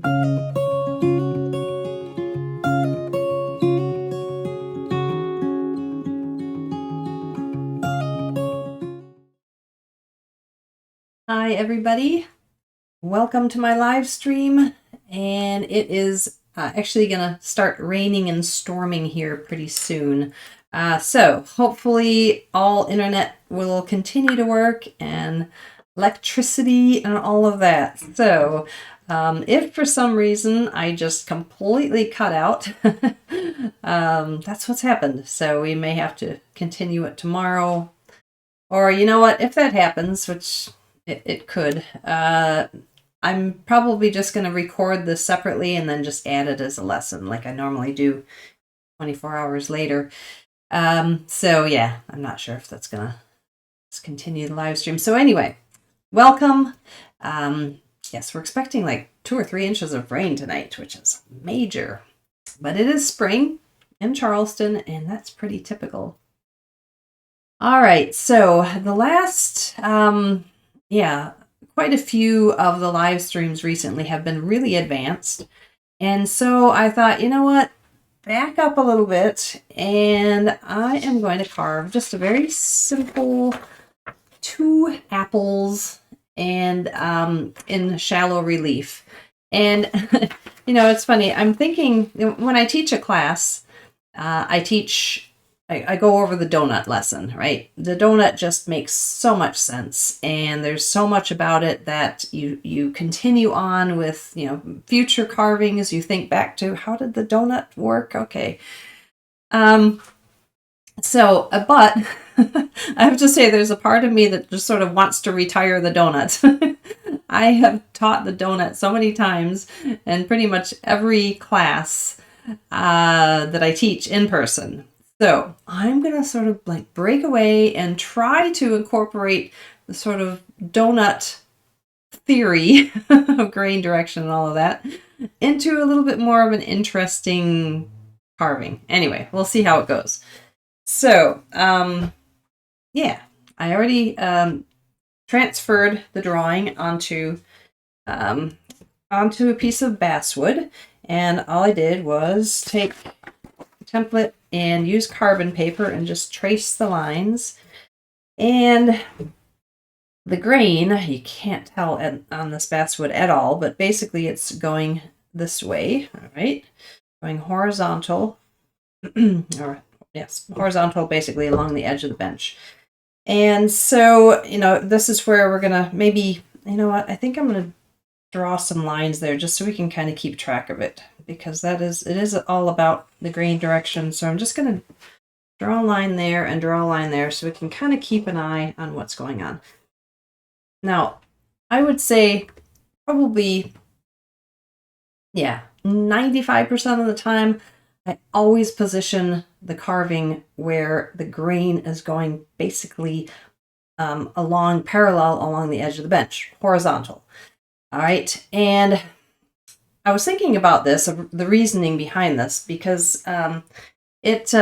Hi everybody, welcome to my live stream, and it is actually gonna start raining and storming here pretty soon. So hopefully all internet will continue to work and electricity and all of that. So if for some reason I just completely cut out, that's what's happened. So we may have to continue it tomorrow. Or you know what, if that happens, which it could, I'm probably just going to record this separately and then just add it as a lesson like I normally do 24 hours later. So yeah, I'm not sure if that's going to continue the live stream. So anyway, welcome. Yes, we're expecting like 2 or 3 inches of rain tonight, which is major. But it is spring in Charleston, and that's pretty typical. All right, so the last, quite a few of the live streams recently have been really advanced. And so I thought, you know what, back up a little bit, and I am going to carve just a very simple 2 apples and in shallow relief. And, it's funny, I'm thinking when I teach a class, I go over the donut lesson, right? The donut just makes so much sense, and there's so much about it that you continue on with, future carvings. You think back to, how did the donut work? Okay. But I have to say, there's a part of me that just sort of wants to retire the donut. I have taught the donut so many times, and pretty much every class that I teach in person. So I'm going to sort of like break away and try to incorporate the sort of donut theory of grain direction and all of that into a little bit more of an interesting carving. Anyway, we'll see how it goes. So, I already transferred the drawing onto a piece of basswood, and all I did was take a template and use carbon paper and just trace the lines. And the grain, you can't tell on this basswood at all, but basically it's going this way, all right? Going horizontal, horizontal basically along the edge of the bench. And so, this is where we're gonna maybe, I think I'm gonna draw some lines there just so we can kind of keep track of it, because it is all about the grain direction. So I'm just going to draw a line there and draw a line there so we can kind of keep an eye on what's going on. Now, I would say probably, 95% of the time, I always position the carving where the grain is going basically parallel along the edge of the bench, horizontal. All right, and I was thinking about this, the reasoning behind this, because it's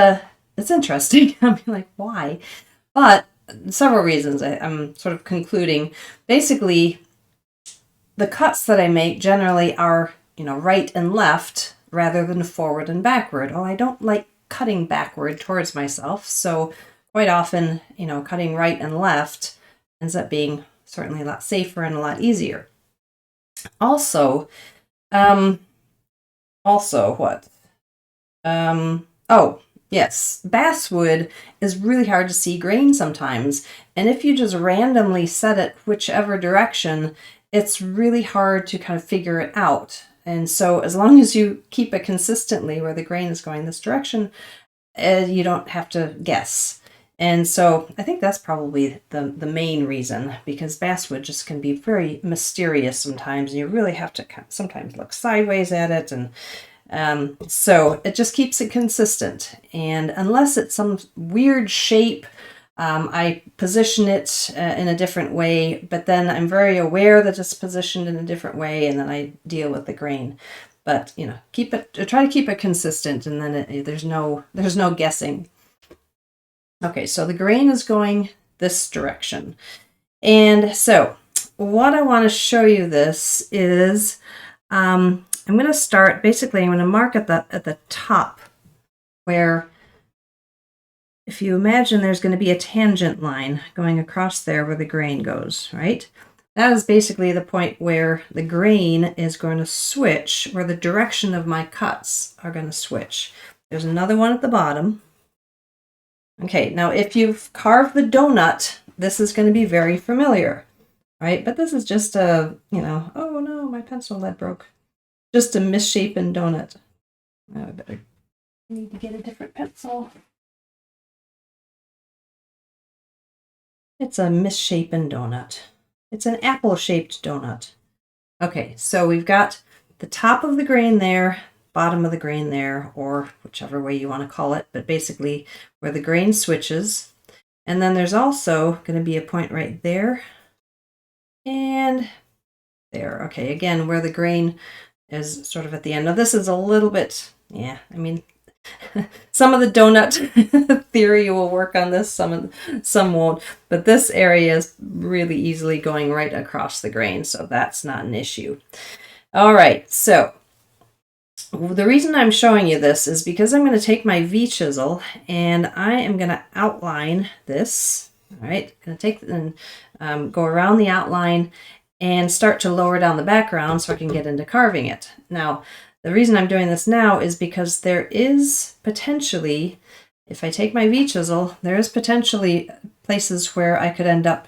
interesting. I'm like, why? But several reasons. I'm sort of concluding. Basically, the cuts that I make generally are, right and left rather than forward and backward. Well, I don't like cutting backward towards myself, so quite often, cutting right and left ends up being certainly a lot safer and a lot easier. Also what? Yes, basswood is really hard to see grain sometimes, and if you just randomly set it whichever direction, it's really hard to kind of figure it out. And so as long as you keep it consistently where the grain is going this direction, you don't have to guess. And so I think that's probably the main reason, because basswood just can be very mysterious sometimes, and you really have to sometimes look sideways at it, and so it just keeps it consistent. And unless it's some weird shape, I position it in a different way, but then I'm very aware that it's positioned in a different way, and then I deal with the grain. But try to keep it consistent, and then there's no guessing. Okay, so the grain is going this direction. And so what I want to show you this is I'm going to start, basically, I'm going to mark at the top where, if you imagine there's going to be a tangent line going across there where the grain goes, right? That is basically the point where the grain is going to switch, where the direction of my cuts are going to switch. There's another one at the bottom. Okay, now if you've carved the donut, this is going to be very familiar, right? But this is just a, oh no, my pencil lead broke. Just a misshapen donut. I better need to get a different pencil. It's a misshapen donut. It's an apple-shaped donut. Okay, so we've got the top of the grain there, bottom of the grain there, or whichever way you want to call it, but basically where the grain switches. And then there's also going to be a point right there and there. Okay, again, where the grain is sort of at the end. Now this is a little bit, some of the donut theory will work on this, some won't, but this area is really easily going right across the grain, so that's not an issue. All right, so the reason I'm showing you this is because I'm going to take my V-chisel and I am going to outline this. All right, I'm going to take and go around the outline and start to lower down the background so I can get into carving it. Now, the reason I'm doing this now is because there is potentially, if I take my V-chisel, there is potentially places where I could end up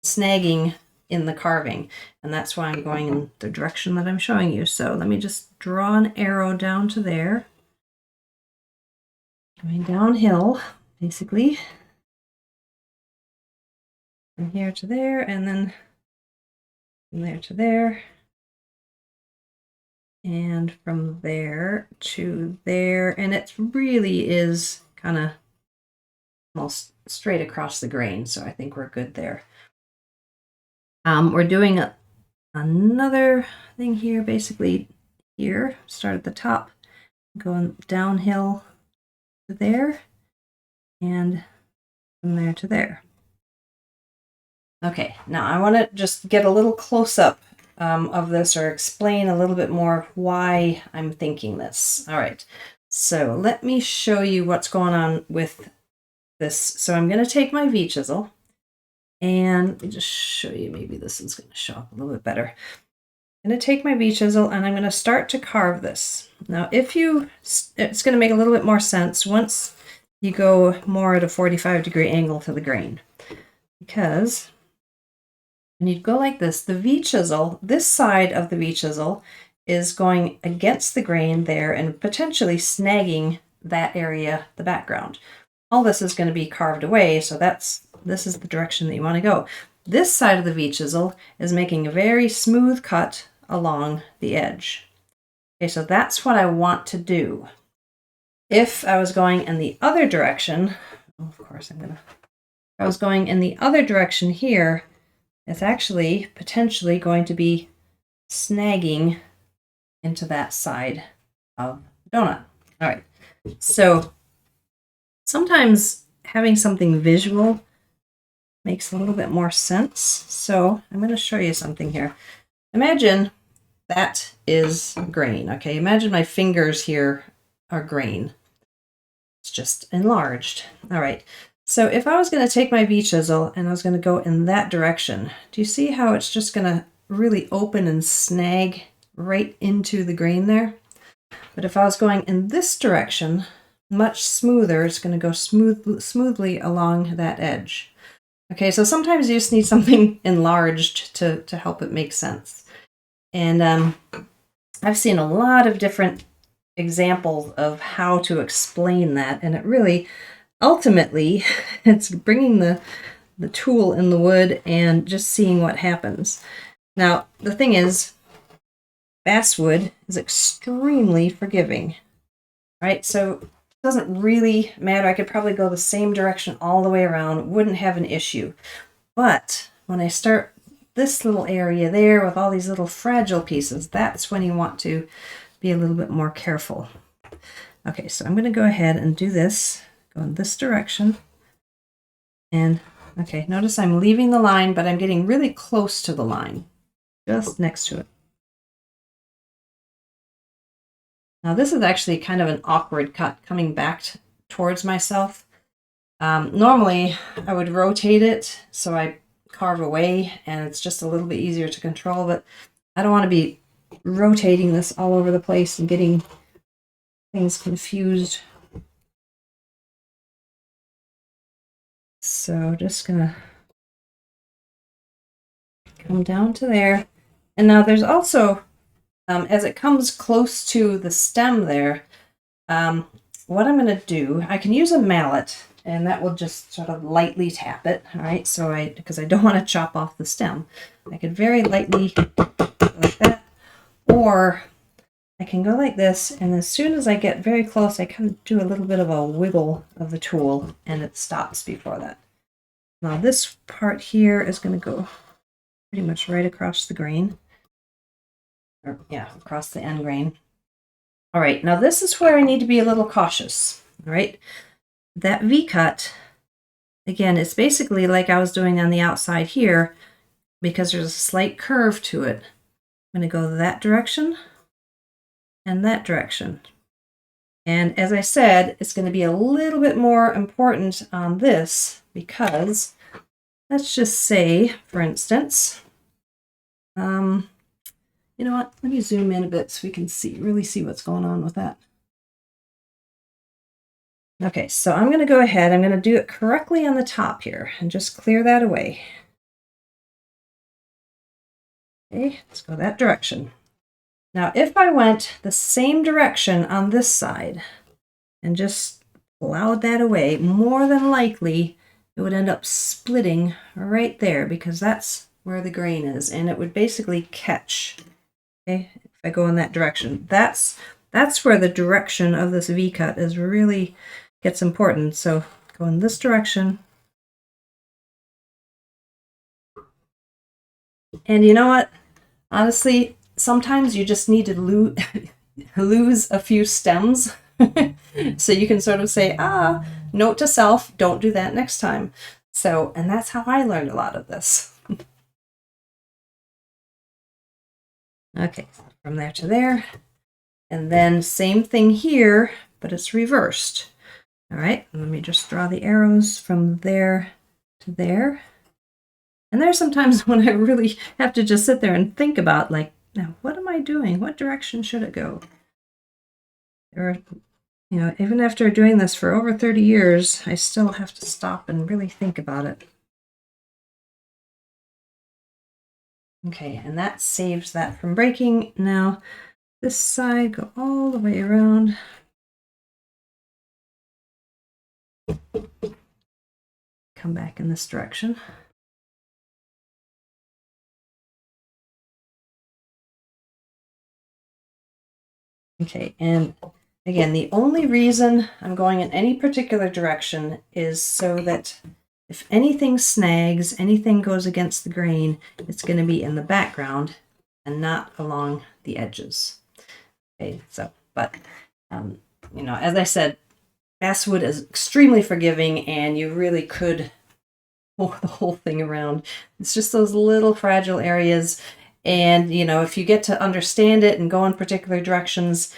snagging in the carving. And that's why I'm going in the direction that I'm showing you. So let me just draw an arrow down to there. Going downhill, basically. From here to there, and then from there to there. And from there to there. And it really is kind of almost straight across the grain. So I think we're good there. We're doing another thing here, basically here, start at the top, going downhill to there, and from there to there. Okay, now I want to just get a little close up of this, or explain a little bit more why I'm thinking this. All right, so let me show you what's going on with this. So I'm going to take my V-chisel, and let me just show you, maybe this is going to show up a little bit better. I'm going to take my V-chisel and I'm going to start to carve this. Now, it's going to make a little bit more sense once you go more at a 45-degree angle to the grain. Because when you go like this, the V-chisel, this side of the V-chisel is going against the grain there and potentially snagging that area, the background. All this is going to be carved away, so this is the direction that you want to go. This side of the V-chisel is making a very smooth cut along the edge. Okay, so that's what I want to do. If I was going in the other direction, of course if I was going in the other direction here, it's actually potentially going to be snagging into that side of the donut. All right, so sometimes having something visual makes a little bit more sense. So I'm going to show you something here. Imagine that is grain. Okay, imagine my fingers here are grain. It's just enlarged. All right, so if I was going to take my V-chisel and I was going to go in that direction, do you see how it's just going to really open and snag right into the grain there? But if I was going in this direction, much smoother, it's going to go smoothly along that edge. Okay, so sometimes you just need something enlarged to help it make sense. And I've seen a lot of different examples of how to explain that, and it really, ultimately, it's bringing the tool in the wood and just seeing what happens. Now, the thing is, basswood is extremely forgiving, right? So it doesn't really matter. I could probably go the same direction all the way around, wouldn't have an issue. But when I start this little area there with all these little fragile pieces, that's when you want to be a little bit more careful. Okay, so I'm going to go ahead and do this, go in this direction. And okay, notice I'm leaving the line, but I'm getting really close to the line, just next to it. Now this is actually kind of an awkward cut coming back towards myself. Normally I would rotate it so I carve away and it's just a little bit easier to control, but I don't want to be rotating this all over the place and getting things confused. So just gonna come down to there. And now there's also, as it comes close to the stem there, what I'm gonna do, I can use a mallet and that will just sort of lightly tap it, all right? So because I don't want to chop off the stem, I could very lightly like that, or I can go like this, and as soon as I get very close, I kind of do a little bit of a wiggle of the tool, and it stops before that. Now this part here is going to go pretty much right across the grain, or yeah, across the end grain. All right, now this is where I need to be a little cautious, all right? That V-cut, again, it's basically like I was doing on the outside here, because there's a slight curve to it. I'm going to go that direction and that direction. And as I said, it's going to be a little bit more important on this because let's just say, for instance, you know what? Let me zoom in a bit so we can really see what's going on with that. Okay, so I'm going to go ahead. I'm going to do it correctly on the top here and just clear that away. Okay, let's go that direction. Now, if I went the same direction on this side and just plowed that away, more than likely it would end up splitting right there because that's where the grain is, and it would basically catch. Okay, if I go in that direction, that's where the direction of this V-cut is really gets important. So go in this direction. And you know what? Honestly, sometimes you just need to lose a few stems so you can sort of say, note to self, don't do that next time. So, and that's how I learned a lot of this. Okay, from there to there. And then same thing here, but it's reversed. All right, let me just draw the arrows from there to there. And there's sometimes when I really have to just sit there and think about, like, now, what am I doing? What direction should it go? Or, you know, even after doing this for over 30 years, I still have to stop and really think about it. Okay, and that saves that from breaking. Now, this side, go all the way around. Come back in this direction. Okay, and again, the only reason I'm going in any particular direction is so that if anything snags, anything goes against the grain, it's going to be in the background and not along the edges. Okay, so, but, you know, as I said, basswood is extremely forgiving and you really could pull the whole thing around. It's just those little fragile areas. And, you know, if you get to understand it and go in particular directions,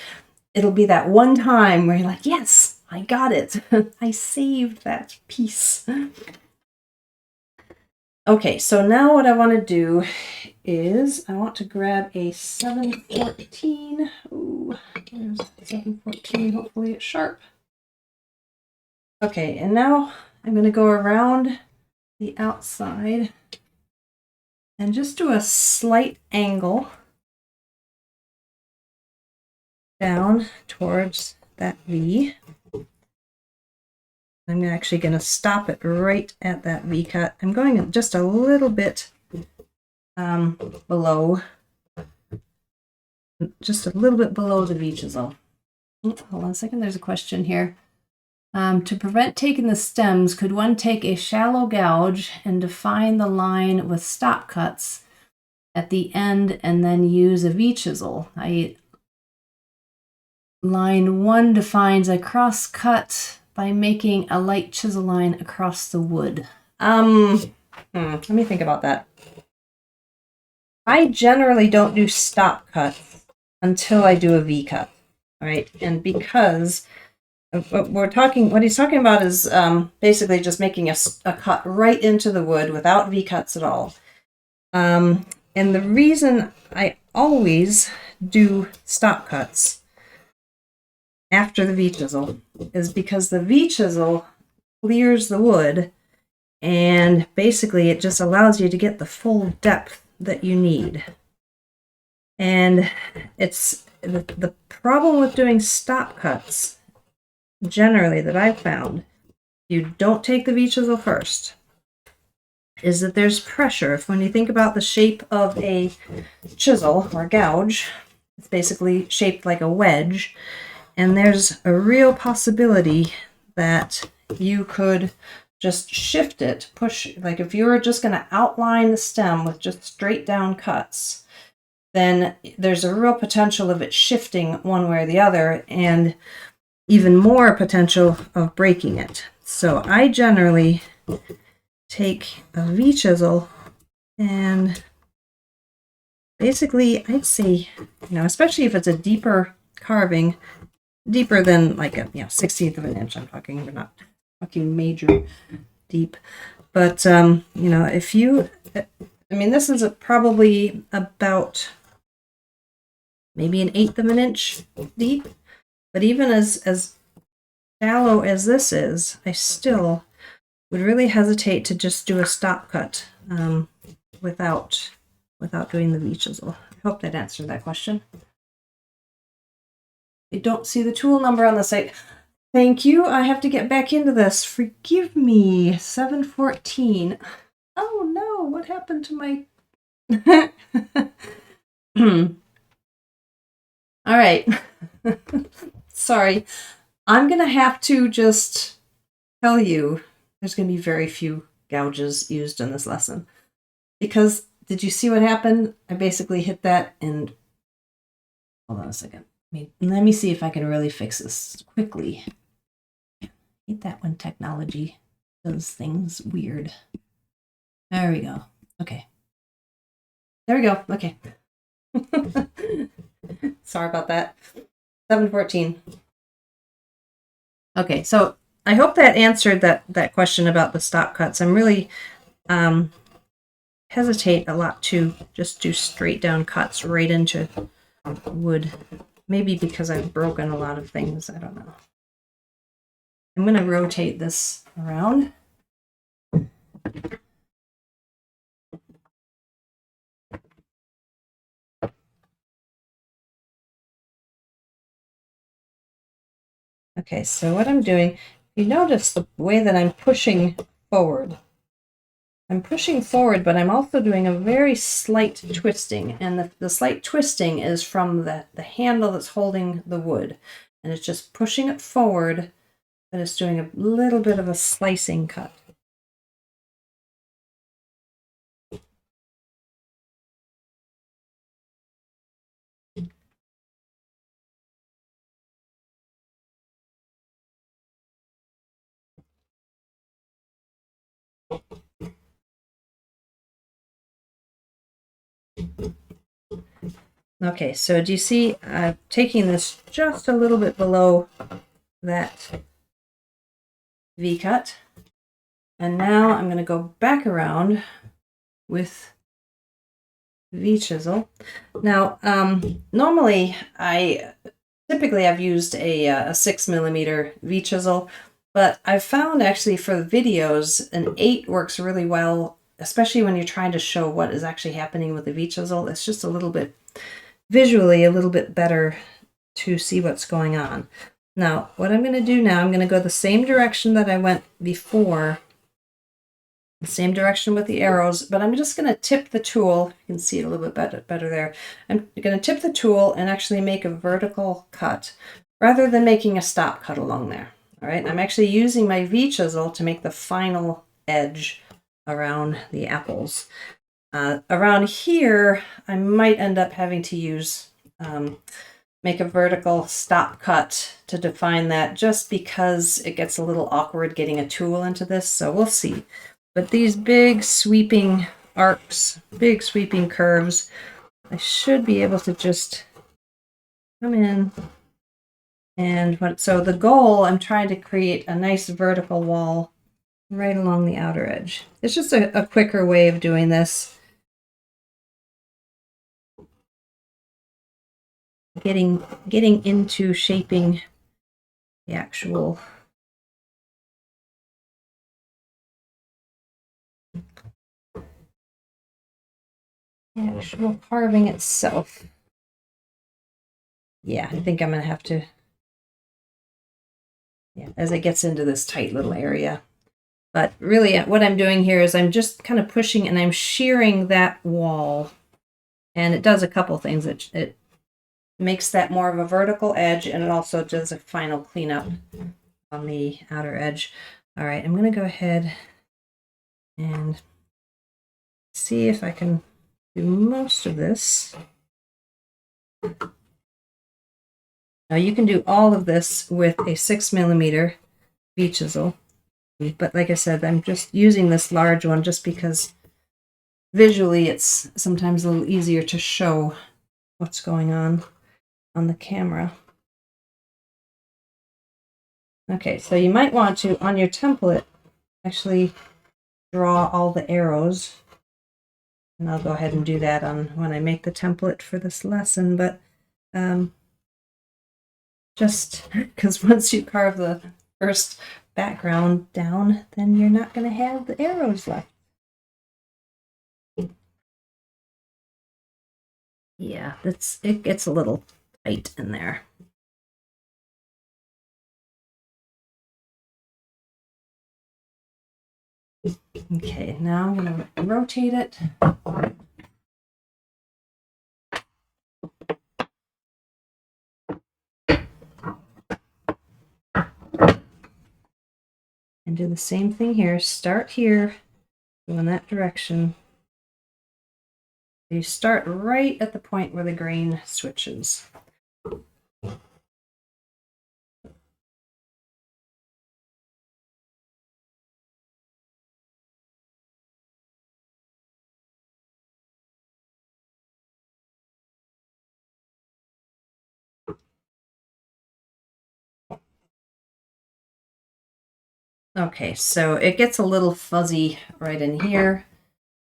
it'll be that one time where you're like, yes, I got it. I saved that piece. Okay, so now what I want to do is I want to grab a 714. Ooh, there's 714. Hopefully it's sharp. Okay, and now I'm going to go around the outside and just do a slight angle down towards that V. I'm actually going to stop it right at that V cut. I'm going just a little bit below, just a little bit below the V chisel. Hold on a second, there's a question here. To prevent taking the stems, could one take a shallow gouge and define the line with stop cuts at the end and then use a V chisel? Line 1 defines a cross cut by making a light chisel line across the wood. Let me think about that. I generally don't do stop cuts until I do a V cut. All right, and because what he's talking about is basically just making a cut right into the wood without V-cuts at all. And the reason I always do stop cuts after the V-chisel is because the V-chisel clears the wood, and basically it just allows you to get the full depth that you need. And it's the problem with doing stop cuts, generally, that I've found, you don't take the V-chisel first, is that there's pressure. When you think about the shape of a chisel or gouge, it's basically shaped like a wedge, and there's a real possibility that you could just shift it, push, like if you were just going to outline the stem with just straight down cuts, then there's a real potential of it shifting one way or the other, and even more potential of breaking it. So I generally take a V-chisel and basically, I'd say, especially if it's a deeper carving, deeper than like a 1/16 of an inch, I'm talking, we're not talking major deep, but if you, this is probably about maybe 1/8 of an inch deep, but even as shallow as this is, I still would really hesitate to just do a stop cut without doing the V-chisel. I hope that answered that question. I don't see the tool number on the site. Thank you. I have to get back into this. Forgive me. 714. Oh no, what happened to my... All right. Sorry. I'm going to have to just tell you there's going to be very few gouges used in this lesson. Because, did you see what happened? I basically hit that and... Hold on a second. Let me see if I can really fix this quickly. I hate that when technology does things weird. There we go. Okay. There we go. Okay. Sorry about that. 714. Okay, so I hope that answered that question about the stop cuts. I'm really hesitate a lot to just do straight down cuts right into wood. Maybe because I've broken a lot of things. I don't know. I'm going to rotate this around. Okay, so what I'm doing, you notice the way that I'm pushing forward. I'm pushing forward, but I'm also doing a very slight twisting. And the slight twisting is from the handle that's holding the wood. And it's just pushing it forward, but it's doing a little bit of a slicing cut. Okay, so do you see I'm taking this just a little bit below that V-cut, and now I'm going to go back around with V-chisel. Now, normally typically I've used a 6mm V-chisel, but I've found actually for videos an 8 works really well, especially when you're trying to show what is actually happening with the V-chisel. It's just a little bit visually a little bit better to see what's going on. Now, what I'm going to do now, I'm going to go the same direction that I went before, the same direction with the arrows, but I'm just going to tip the tool. You can see it a little bit better there. I'm going to tip the tool and actually make a vertical cut rather than making a stop cut along there. All right, I'm actually using my V-chisel to make the final edge around the apples. Around here, I might end up having to use, make a vertical stop cut to define that, just because it gets a little awkward getting a tool into this, so we'll see. But these big sweeping arcs, big sweeping curves, I should be able to just come in And so the goal, I'm trying to create a nice vertical wall right along the outer edge. It's just a quicker way of doing this. Getting into shaping the actual carving itself. Yeah, I think I'm going to have to, yeah, as it gets into this tight little area. But really what I'm doing here is I'm just kind of pushing and I'm shearing that wall. And it does a couple things. It makes that more of a vertical edge, and it also does a final cleanup on the outer edge. All right, I'm going to go ahead and see if I can do most of this. Now you can do all of this with a 6mm V-chisel, but like I said, I'm just using this large one just because visually it's sometimes a little easier to show what's going on the camera. Okay, so you might want to, on your template, actually draw all the arrows. And I'll go ahead and do that on when I make the template for this lesson, but just because once you carve the first background down, then you're not going to have the arrows left. Yeah, it gets a little tight in there. Okay, now I'm going to rotate it. And do the same thing here. Start here, go in that direction. You start right at the point where the grain switches. Okay, so it gets a little fuzzy right in here.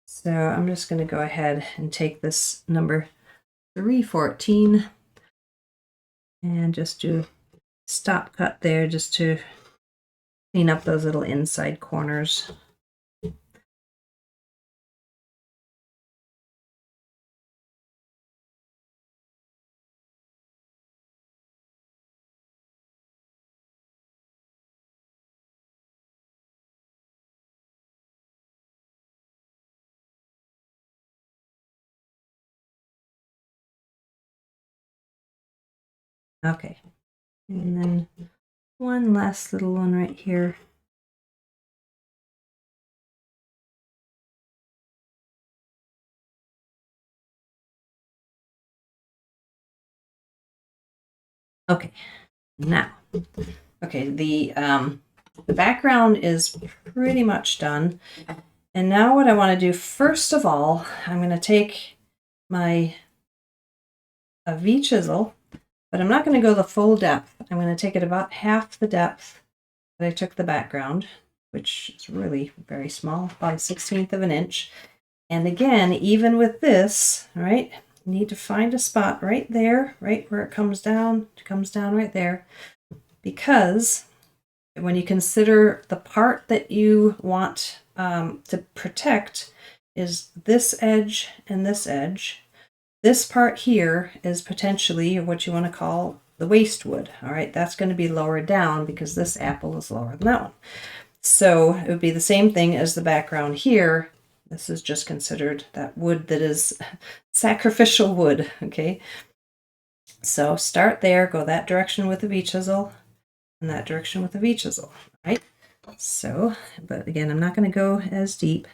So I'm just going to go ahead and take this number 314 and just do stop cut there just to clean up those little inside corners. Okay, and then one last little one right here. Okay, now, okay, the background is pretty much done. And now what I want to do, first of all, I'm going to take my V-chisel, but I'm not going to go the full depth. I'm going to take it about half the depth that I took the background, which is really very small, about 1/16 of an inch. And again, even with this, right, you need to find a spot right there, right where it comes down right there, because when you consider the part that you want to protect is this edge and this edge. This part here is potentially what you want to call the waste wood. All right, that's going to be lower down because this apple is lower than that one. So it would be the same thing as the background here. This is just considered that wood that is sacrificial wood, okay? So start there, go that direction with the V-chisel, and that direction with the V-chisel, right? So, but again, I'm not going to go as deep.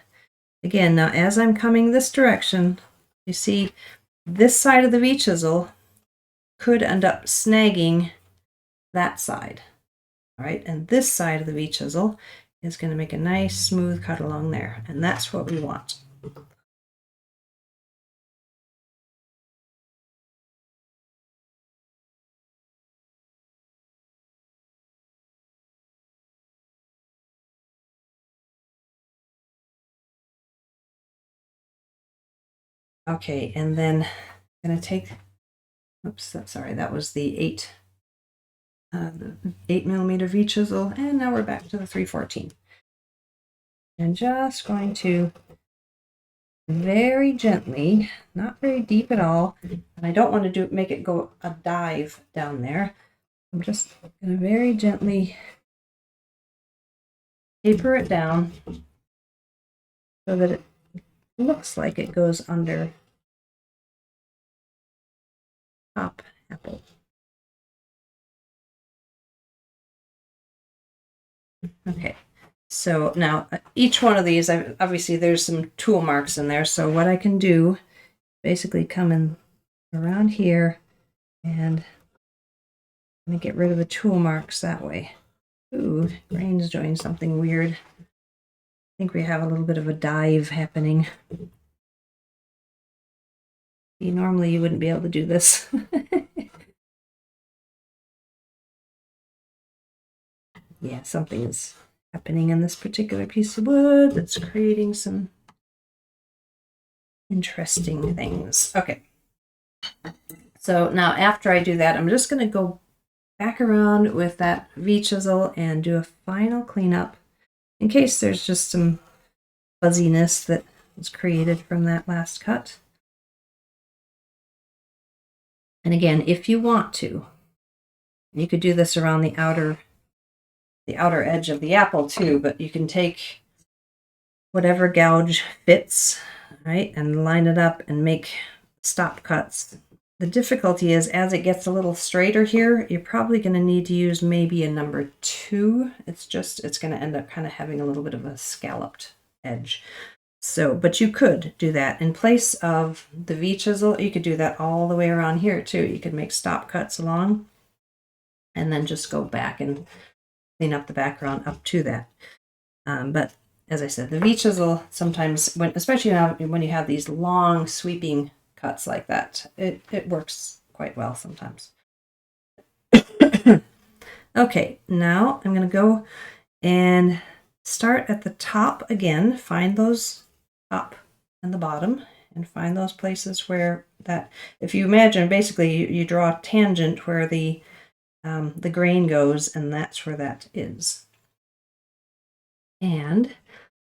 Again, now as I'm coming this direction, you see this side of the V-chisel could end up snagging that side, all right? And this side of the V-chisel is going to make a nice smooth cut along there, and that's what we want. Okay, and then I'm going to take, oops, sorry, that was the 8mm V chisel, and now we're back to the 314. And just going to very gently, not very deep at all, and I don't want to make it go a dive down there. I'm just going to very gently taper it down so that it looks like it goes under top apple. Okay, so now each one of these, obviously there's some tool marks in there, so what I can do, basically come in around here and I'm going to get rid of the tool marks that way. Ooh, Grain's doing something weird. I think we have a little bit of a dive happening. Normally you wouldn't be able to do this. Yeah, something is happening in this particular piece of wood that's creating some interesting things. Okay. So now after I do that, I'm just going to go back around with that V chisel and do a final cleanup in case there's just some fuzziness that was created from that last cut. And again, if you want to, you could do this around the outer edge of the apple too, but you can take whatever gouge fits, right, and line it up and make stop cuts. The difficulty is as it gets a little straighter here, you're probably going to need to use maybe a number 2. It's going to end up kind of having a little bit of a scalloped edge. So, but you could do that in place of the V chisel. You could do that all the way around here too. You could make stop cuts along and then just go back and clean up the background up to that. But as I said, the V chisel sometimes, especially when you have these long sweeping cuts like that, it works quite well sometimes. Okay, now I'm going to go and start at the top again, find those top and the bottom, and find those places where that, if you imagine, basically you draw a tangent where the grain goes, and that's where that is. And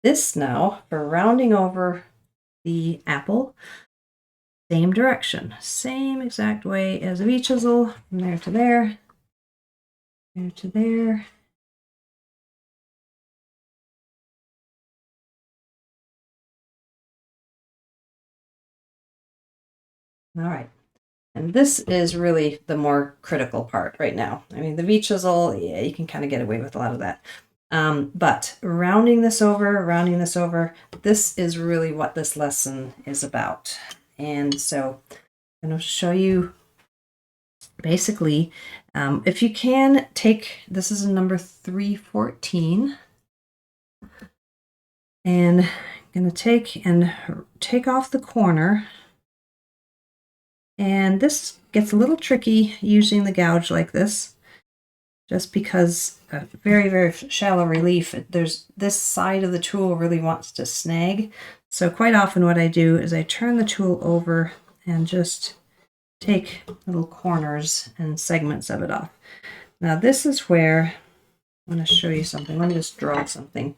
this now, for rounding over the apple, same direction, same exact way as a V chisel, from there to there, there to there. All right. And this is really the more critical part right now. I mean, the V chisel, yeah, you can kind of get away with a lot of that. But rounding this over, this is really what this lesson is about. And so I'm going to show you basically, if you can take, this is a number 314, and I'm going to take off the corner. And this gets a little tricky using the gouge like this, just because very, very shallow relief, there's this side of the tool really wants to snag. So quite often what I do is I turn the tool over and just take little corners and segments of it off. Now this is where I'm going to show you something. Let me just draw something.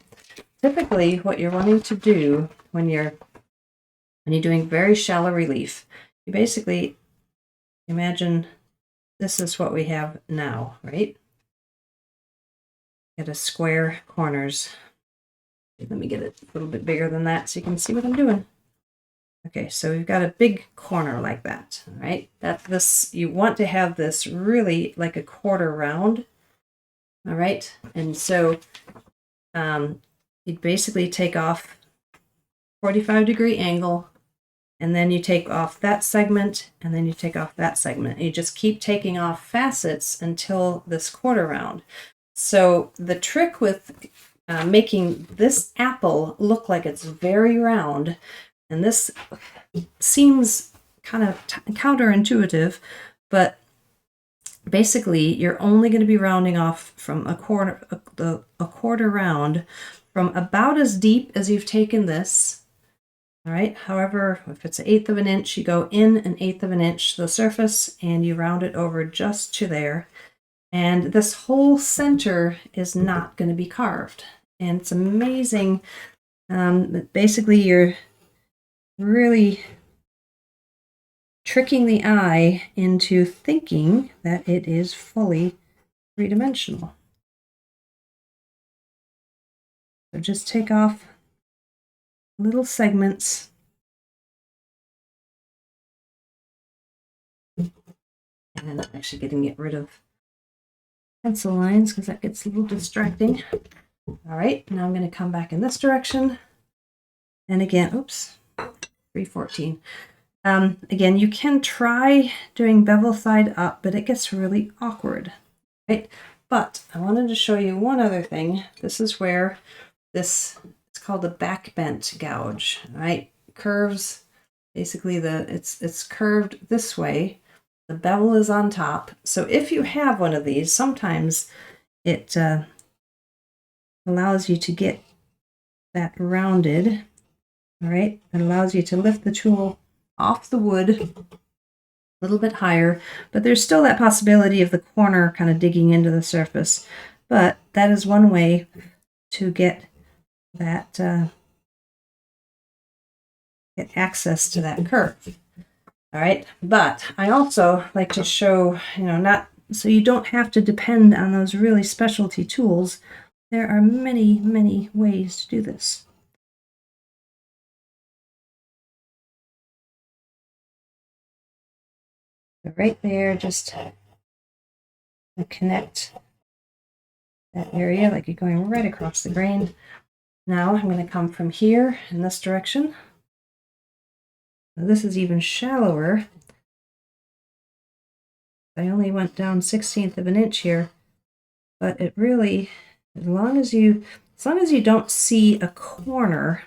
Typically what you're wanting to do when you're doing very shallow relief, you basically imagine this is what we have now, right? Get a square corners. Let me get it a little bit bigger than that so you can see what I'm doing. Okay, so we've got a big corner like that, right? You want to have this really like a quarter round, all right? And so you'd basically take off 45-degree angle, and then you take off that segment, and then you take off that segment. And you just keep taking off facets until this quarter round. So the trick with making this apple look like it's very round, and this seems kind of counterintuitive, but basically you're only going to be rounding off from a quarter round from about as deep as you've taken this All right, however, if it's 1/8 of an inch, you go in 1/8 of an inch to the surface and you round it over just to there. And this whole center is not going to be carved. And it's amazing. Basically, you're really tricking the eye into thinking that it is fully three-dimensional. So just take off little segments. And then I'm actually going to get rid of pencil lines because that gets a little distracting. All right, now I'm going to come back in this direction. And again, oops, 314. Again, you can try doing bevel side up, but it gets really awkward, right? But I wanted to show you one other thing. This is where it's called a back bent gouge, right? Curves, basically it's curved this way. The bevel is on top. So if you have one of these, sometimes it allows you to get that rounded, all right? It allows you to lift the tool off the wood a little bit higher, but there's still that possibility of the corner kind of digging into the surface. But that is one way to get that get access to that curve. All right, but I also like to show, not so you don't have to depend on those really specialty tools. There are many, many ways to do this. So right there, just connect that area like you're going right across the grain. Now I'm going to come from here in this direction. Now this is even shallower. I only went down 1/16 of an inch here, but it really, as long as you don't see a corner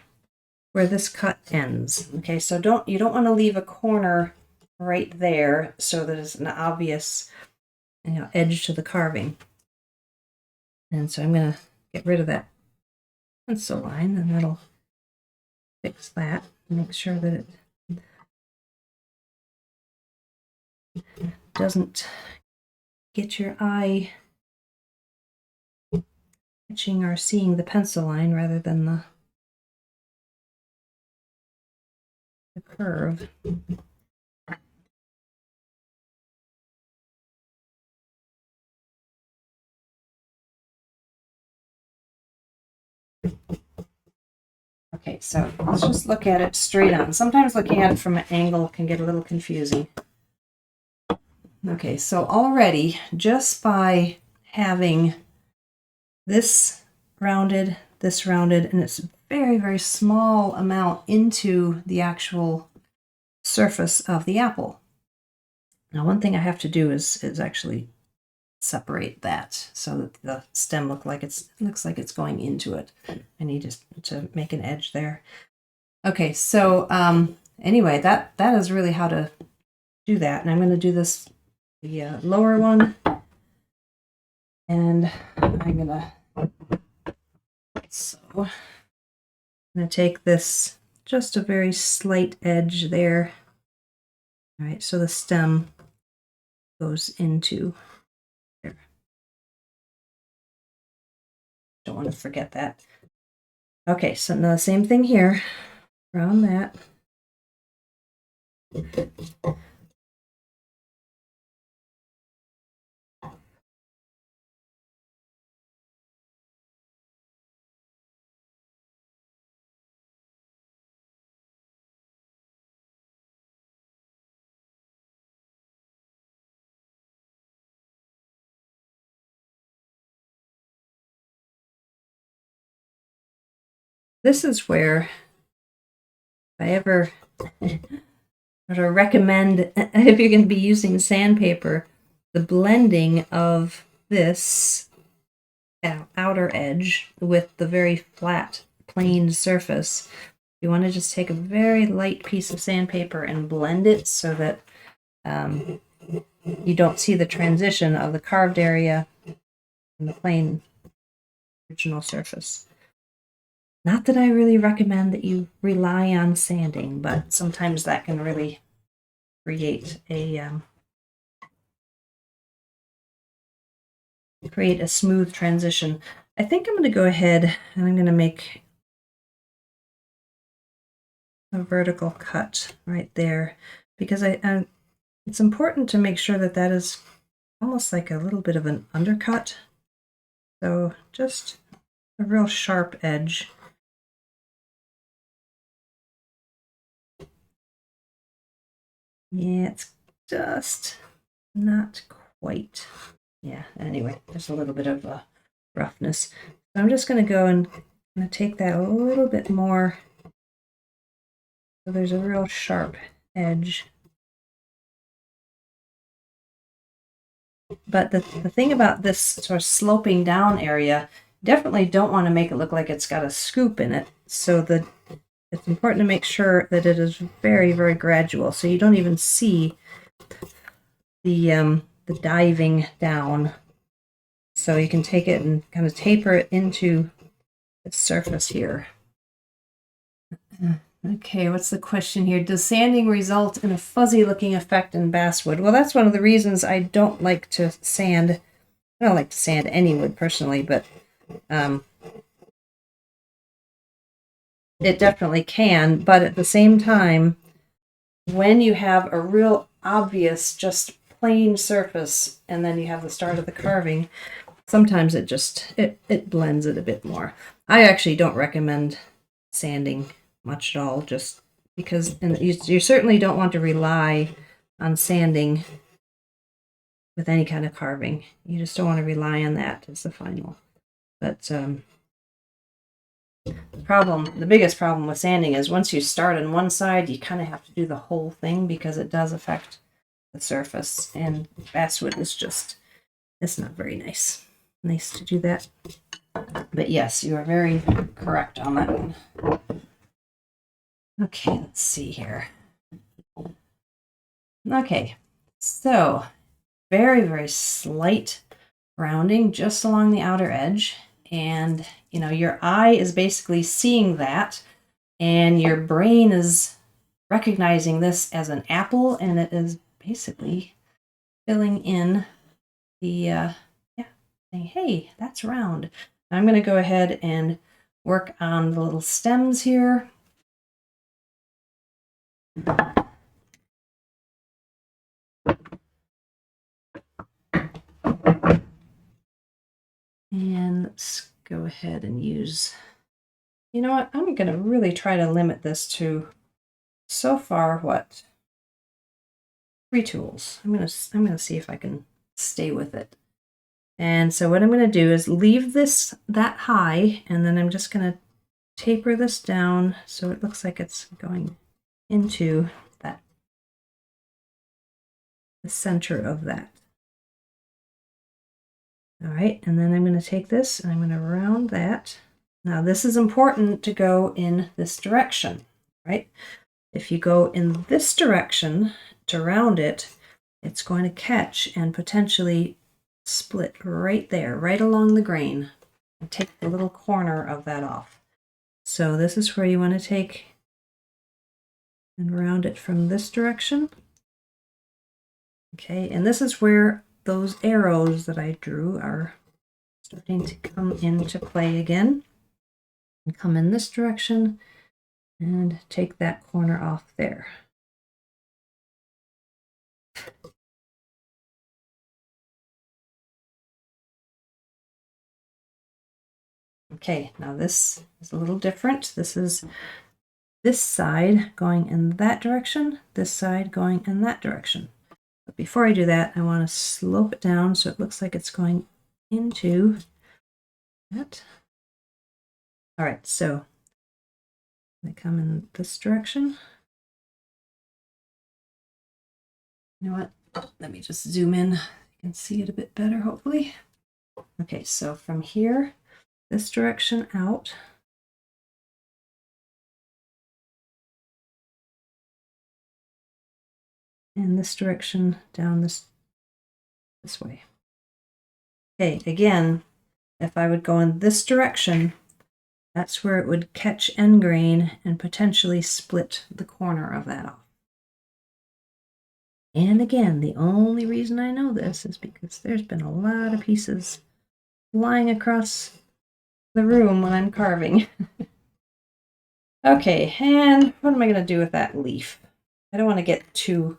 where this cut ends. Okay, so you don't want to leave a corner right there so that it's an obvious edge to the carving. And so I'm going to get rid of that pencil line, and that'll fix that. Make sure that it doesn't get your eye catching or seeing the pencil line rather than the curve. Okay, so let's just look at it straight on. Sometimes looking at it from an angle can get a little confusing. Okay, so already just by having this rounded, and it's a very, very small amount into the actual surface of the apple. Now, one thing I have to do is actually separate that so that the stem looks like it's going into it. I need to make an edge there. Okay, so anyway, that is really how to do that. And I'm going to do this, the lower one, and I'm going to take this, just a very slight edge there. All right, so the stem goes into there. Don't want to forget that. Okay, so now the same thing here. Around that. This is where, if I ever recommend, if you're going to be using sandpaper, the blending of this outer edge with the very flat, plain surface. You want to just take a very light piece of sandpaper and blend it so that you don't see the transition of the carved area and the plain original surface. Not that I really recommend that you rely on sanding, but sometimes that can really create a smooth transition. I think I'm going to go ahead and I'm going to make a vertical cut right there, because it's important to make sure that that is almost like a little bit of an undercut. So just a real sharp edge. Yeah, it's just not quite. Yeah, anyway, there's a little bit of roughness. So I'm just going to go and take that a little bit more. So there's a real sharp edge. But the thing about this sort of sloping down area, definitely don't want to make it look like it's got a scoop in it. So it's important to make sure that it is very, very gradual. So you don't even see the diving down. So you can take it and kind of taper it into the surface here. Okay, what's the question here? Does sanding result in a fuzzy looking effect in basswood? Well, that's one of the reasons I don't like to sand. I don't like to sand any wood personally, but it definitely can. But at the same time, when you have a real obvious, just plain surface, and then you have the start of the carving, sometimes it blends it a bit more. I actually don't recommend sanding much at all, just because you certainly don't want to rely on sanding with any kind of carving. You just don't want to rely on that as the final. But the biggest problem with sanding is once you start on one side, you kind of have to do the whole thing because it does affect the surface, and basswood is just, it's not very nice to do that. But yes, you are very correct on that one. Okay, let's see here. Okay, so very, very slight rounding just along the outer edge. And, your eye is basically seeing that, and your brain is recognizing this as an apple, and it is basically filling in the, saying, hey, that's round. I'm going to go ahead and work on the little stems here. And let's go ahead and use, you know what, I'm going to really try to limit this to, so far, what, 3 tools. I'm going to see if I can stay with it. And so what I'm going to do is leave this that high, and then I'm just going to taper this down so it looks like it's going into the center of that. All right, and then I'm going to take this and I'm going to round that. Now this is important to go in this direction, right? If you go in this direction to round it, it's going to catch and potentially split right there, right along the grain, and take the little corner of that off. So this is where you want to take and round it from this direction. Okay, and this is where those arrows that I drew are starting to come into play again. And come in this direction and take that corner off there. Okay, now this is a little different. This is this side going in that direction, this side going in that direction. But before I do that, I want to slope it down so it looks like it's going into that. All right, so they come in this direction. You know what? Let me just zoom in. You can see it a bit better, hopefully. Okay, so from here, this direction out. And this direction down this way. Okay, again, if I would go in this direction, that's where it would catch end grain and potentially split the corner of that off. And again, the only reason I know this is because there's been a lot of pieces lying across the room when I'm carving. Okay, and what am I going to do with that leaf? I don't want to get too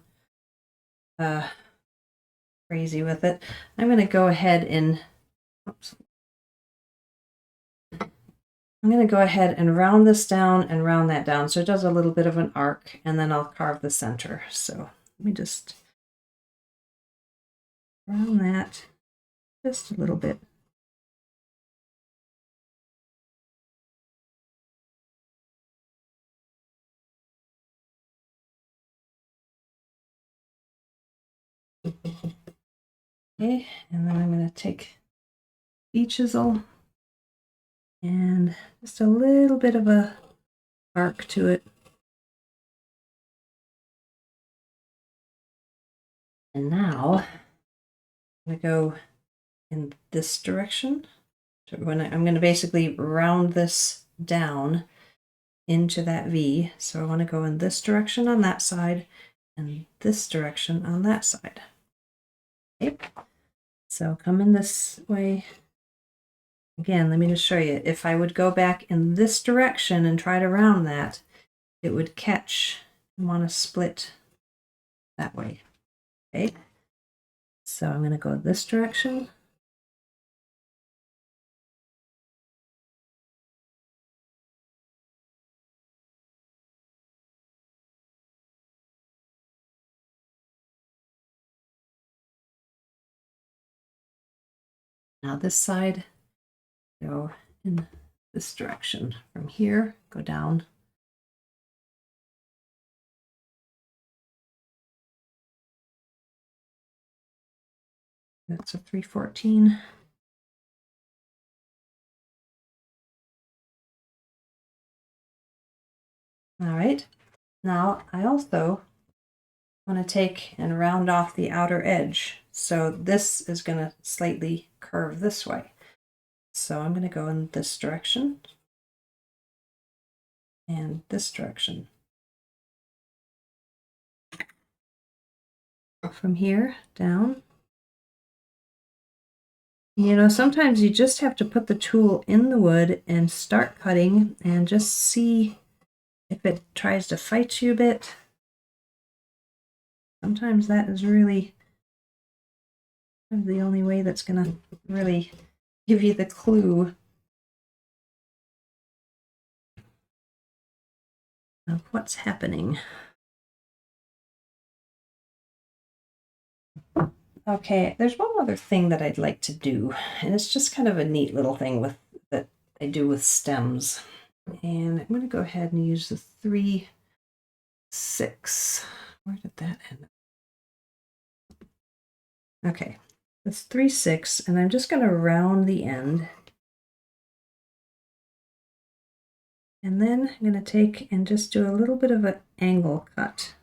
crazy with it. I'm going to go ahead and round this down and round that down so it does a little bit of an arc, and then I'll carve the center. So let me just round that just a little bit. Okay, and then I'm going to take the chisel and just a little bit of a arc to it. And now I'm going to go in this direction. So I'm going to basically round this down into that V. So I want to go in this direction on that side and this direction on that side. Okay. So come in this way. Again, let me just show you. If I would go back in this direction and try to round that, it would catch and want to split that way. Okay. So I'm going to go this direction. Now this side, go in this direction. From here, go down. That's a 314. All right. Now I also want to take and round off the outer edge. So this is going to slightly curve this way. So I'm going to go in this direction and this direction. From here down. You know, sometimes you just have to put the tool in the wood and start cutting and just see if it tries to fight you a bit. Sometimes that is really the only way that's going to really give you the clue of what's happening. Okay, there's one other thing that I'd like to do, and it's just kind of a neat little thing that I do with stems. And I'm going to go ahead and use the 3/6. Where did that end? Okay, that's 3/6, and I'm just going to round the end. And then I'm going to take and just do a little bit of an angle cut.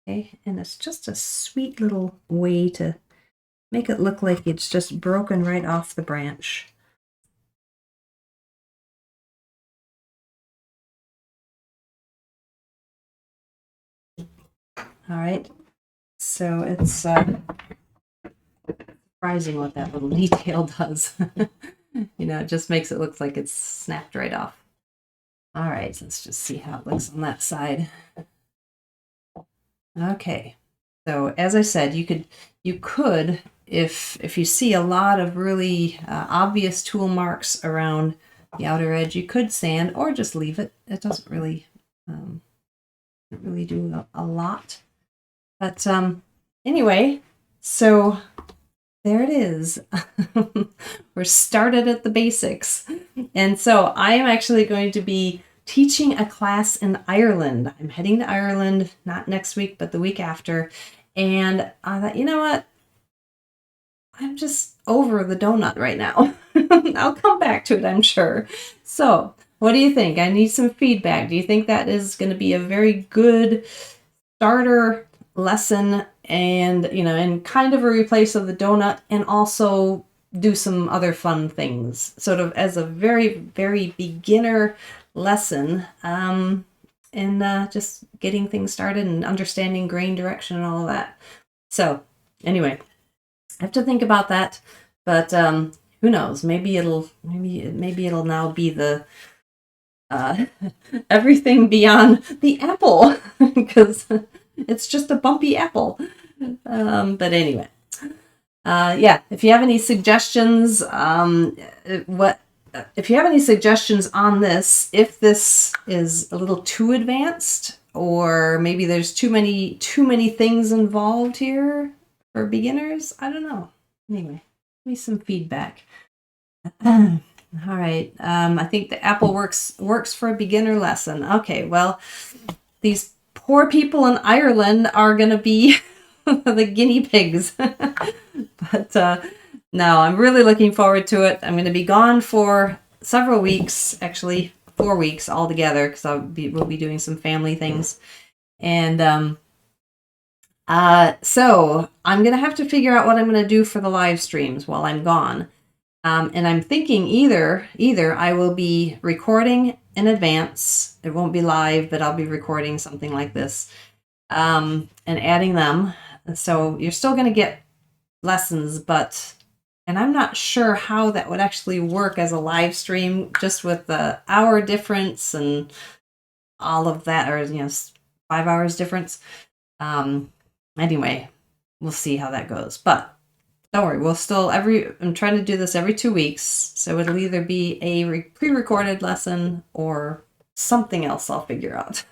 Okay, and it's just a sweet little way to make it look like it's just broken right off the branch. All right, so it's surprising what that little detail does. You know, it just makes it look like it's snapped right off. All right, let's just see how it looks on that side. Okay, so as I said, you could if you see a lot of really obvious tool marks around the outer edge, you could sand or just leave it. It doesn't really do a lot. But anyway, so there it is. We're started at the basics. And so I am actually going to be teaching a class in Ireland. I'm heading to Ireland, not next week, but the week after. And I thought, you know what? I'm just over the donut right now. I'll come back to it, I'm sure. So what do you think? I need some feedback. Do you think that is going to be a very good starter lesson and, you know, and kind of a replace of the donut, and also do some other fun things, sort of as a very, very beginner lesson, and just getting things started and understanding grain direction and all of that. So anyway, I have to think about that, but who knows? Maybe it'll now be the everything beyond the apple, because it's just a bumpy apple. But anyway, yeah. If you have any suggestions, if you have any suggestions on this, if this is a little too advanced, or maybe there's too many things involved here for beginners, I don't know. Anyway, give me some feedback. All right. I think the apple works for a beginner lesson. Okay. Well, these poor people in Ireland are going to be the guinea pigs. But no, I'm really looking forward to it. I'm going to be gone for several weeks, actually 4 weeks altogether, because we'll be doing some family things. And so I'm going to have to figure out what I'm going to do for the live streams while I'm gone. And I'm thinking either I will be recording in advance. It won't be live, but I'll be recording something like this, and adding them. So you're still going to get lessons, and I'm not sure how that would actually work as a live stream, just with the hour difference and all of that, or 5 hours difference. Anyway, we'll see how that goes. But don't worry, I'm trying to do this every 2 weeks, so it'll either be a pre-recorded lesson or something else I'll figure out.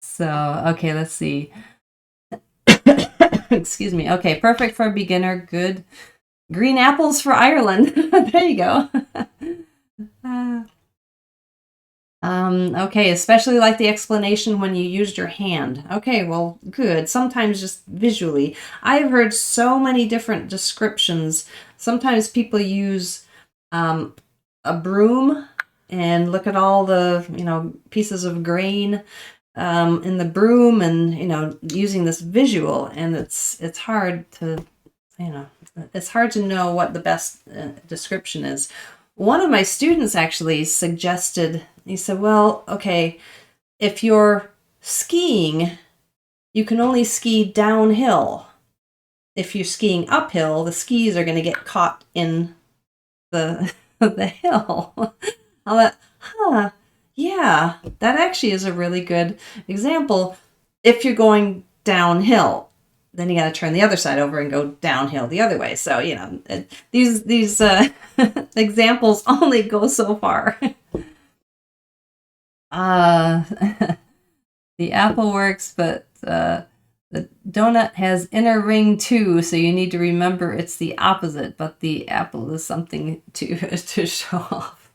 So, okay, let's see. Excuse me. Okay, perfect for a beginner. Good. Green apples for Ireland. There you go. Okay, especially like the explanation when you used your hand. Okay, well, good. Sometimes just visually. I've heard so many different descriptions. Sometimes people use a broom and look at all the, pieces of grain in the broom, and, using this visual, and it's hard to, it's hard to know what the best description is. One of my students actually suggested, he said, well, okay, if you're skiing, you can only ski downhill. If you're skiing uphill, the skis are going to get caught in the hill. I thought, yeah, that actually is a really good example. If you're going downhill, then you got to turn the other side over and go downhill the other way. So, these examples only go so far. The apple works, but the donut has inner ring too, so you need to remember it's the opposite, but the apple is something to show off.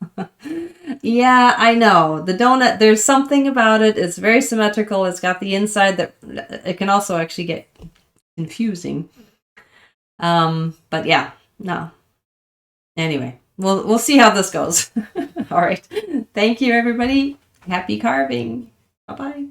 Yeah, I know. The donut, there's something about it. It's very symmetrical. It's got the inside that it can also actually get confusing. But yeah, no. Anyway, we'll see how this goes. All right. Thank you, everybody. Happy carving. Bye-bye.